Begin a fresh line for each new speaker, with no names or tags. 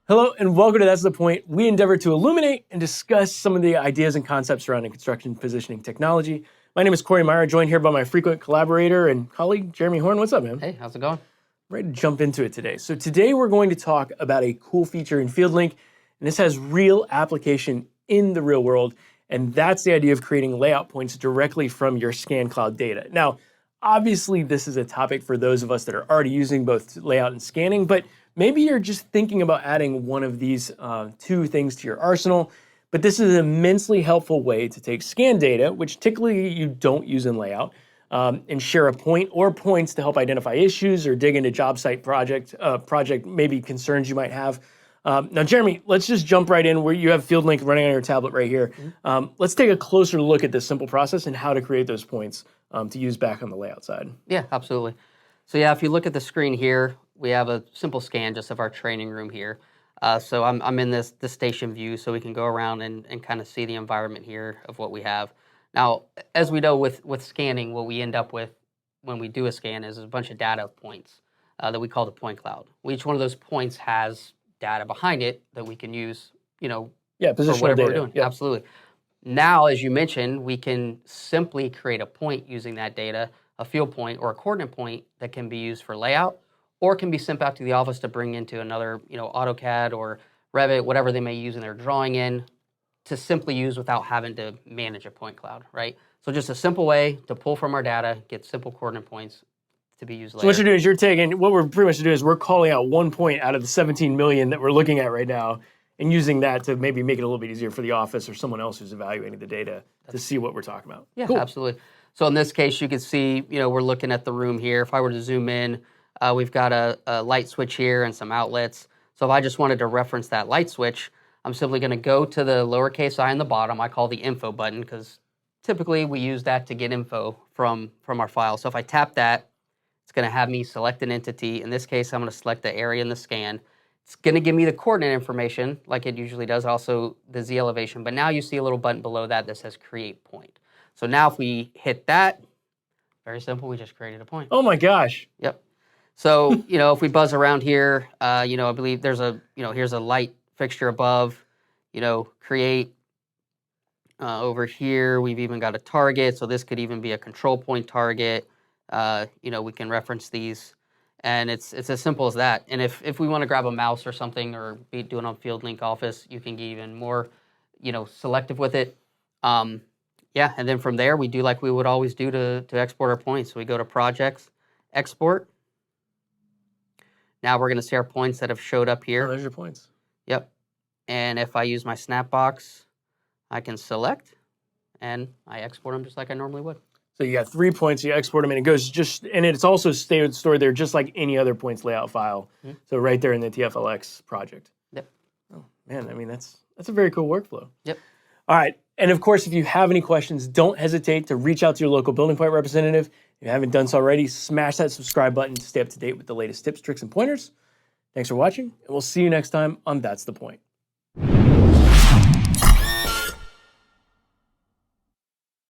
Hello and welcome to That's the Point. We endeavor to illuminate and discuss some of the ideas and concepts surrounding construction positioning technology. My name is Corey Meyer, joined here by my frequent collaborator and colleague, Jeremy Horn. What's up, man?
Hey, how's it going?
Ready to jump into it today. So today we're going to talk about a cool feature in FieldLink, and this has real application in the real world, and that's the idea of creating layout points directly from your ScanCloud data. Now, obviously this is a topic for those of us that are already using both layout and scanning, but maybe you're just thinking about adding one of these two things to your arsenal, but this is an immensely helpful way to take scan data, which typically you don't use in layout, and share a point or points to help identify issues or dig into job site project maybe concerns you might have. Now, Jeremy, let's just jump right in where you have FieldLink running on your tablet right here. Let's take a closer look at this simple process and how to create those points to use back on the layout side.
Yeah, absolutely. So yeah, if you look at the screen here, we have a simple scan just of our training room here. So I'm in this station view, so we can go around and kind of see the environment here of what we have. Now, as we know with scanning, what we end up with when we do a scan is a bunch of data points that we call the point cloud. Each one of those points has data behind it that we can use,
positional
for whatever
data.
we're doing.
Yep.
Absolutely. Now, as you mentioned, we can simply create a point using that data, a field point or a coordinate point that can be used for layout, or can be sent out to the office to bring into another, AutoCAD or Revit, whatever they may use in their drawing in, to simply use without having to manage a point cloud, right? So just a simple way to pull from our data, get simple coordinate points to be used later.
So what you're doing is what we're pretty much doing is we're calling out 1 point out of the 17 million that we're looking at right now and using that to maybe make it a little bit easier for the office or someone else who's evaluating the data to see what we're talking about.
Yeah,
cool.
Absolutely. So in this case, you can see, we're looking at the room here. If I were to zoom in, we've got a light switch here and some outlets. So if I just wanted to reference that light switch, I'm simply going to go to the lowercase I in the bottom. I call the info button because typically we use that to get info from our file. So if I tap that, it's going to have me select an entity. In this case, I'm going to select the area in the scan. It's going to give me the coordinate information like it usually does, also the Z elevation. But now you see a little button below that says create point. So now if we hit that, very simple, we just created a point.
Oh my gosh.
Yep. So, if we buzz around here, I believe there's here's a light fixture above, create. Over here, we've even got a target. So this could even be a control point target. We can reference these. And it's as simple as that. And if we want to grab a mouse or something or be doing on FieldLink Office, you can get even more, selective with it. And then from there, we do like we would always do to export our points. So we go to Projects, Export. Now we're going to see our points that have showed up here.
Oh, there's your points.
Yep. And if I use my snap box, I can select, and I export them just like I normally would.
So you got 3 points, you export them, and it goes and it's also stored there just like any other points layout file. Mm-hmm. So right there in the TFLX project. Yep. Oh man, I mean that's a very cool workflow.
Yep.
All right, and of course, if you have any questions, don't hesitate to reach out to your local building point representative. If you haven't done so already, smash that subscribe button to stay up to date with the latest tips, tricks, and pointers. Thanks for watching, and we'll see you next time on That's the Point.